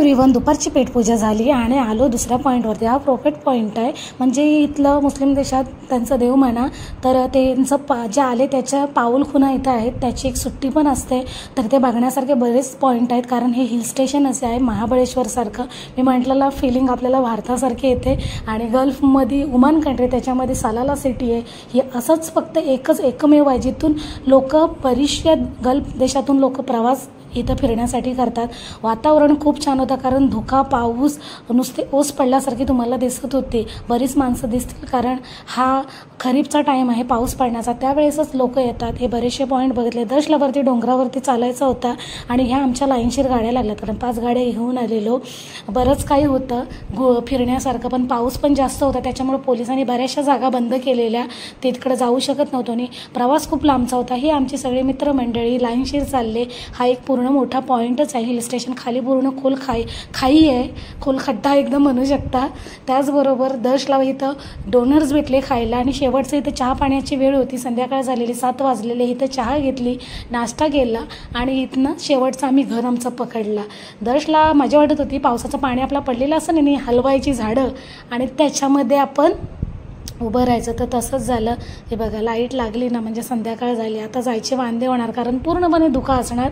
Even दुपारची पेटपूजा झाली आणि आलो दुसऱ्या पॉईंटवरती. हा प्रोफेट पॉईंट आहे, म्हणजे इथलं मुस्लिम देशात त्यांचं देव म्हणा, तर त्यांचं जे आले त्याच्या पाऊलखुणा इथं आहेत. त्याची एक सुट्टी पण असते, तर ते बघण्यासारखे बरेच पॉईंट आहेत. कारण हे हिल स्टेशन असे आहे महाबळेश्वरसारखं. मी म्हटलेलं फिलिंग आपल्याला भारतासारखे येते. आणि गल्फमध्ये ओमान कंट्री, त्याच्यामध्ये सलाला सिटी आहे. ही असंच फक्त एकमेव आहे जिथून लोक बरीचशा गल्फ देशातून लोक प्रवास इथं फिरण्यासाठी करतात. वातावरण खूप छान होतं, कारण धुका पाऊस नुसते ओस पडल्यासारखी तुम्हाला दिसत होती. बरीच माणसं दिसतील, कारण हा खरीपचा टाईम आहे पाऊस पडण्याचा, त्यावेळेसच लोक येतात. हे बरेचसे पॉईंट बघितले. दशलावरती डोंगरावरती चालायचं होतं आणि ह्या आमच्या लाईनशीर गाड्या लागल्यात, कारण 5 गाड्या घेऊन आलेलो. बरंच काही होतं फिरण्यासारखं, पण पाऊस पण जास्त होता, त्याच्यामुळे पोलिसांनी बऱ्याचशा जागा बंद केलेल्या. तिकडं जाऊ शकत नव्हतो आणि प्रवास खूप लांबचा होता. ही आमची सगळी मित्रमंडळी लाईनशीर चालले. हा एक पूर्ण मोठा पॉईंटच आहे हिल स्टेशन. खाली पूर्ण खोल खाई आहे, खोल खड्डा एकदम म्हणू शकता. त्याचबरोबर दशला इथं डोनर्स भेटले खायला. आणि शेवटचं इथं चहा पाण्याची वेळ होती, संध्याकाळ झालेली, 7 वाजलेले. इथं चहा घेतली, नाश्ता केला आणि इथनं शेवटचा आम्ही घर आमचा पकडला. दशला मजा वाटत होती. पावसाचं पाणी आपला पडलेलं असं नाही, हलवायची झाडं आणि त्याच्यामध्ये आपण उभं राहायचं. तर तसंच झालं. हे बघा लाईट लागली ना म्हणजे संध्याकाळ झाली. आता जायचे वांदे होणार, कारण पूर्णपणे धुका असणार.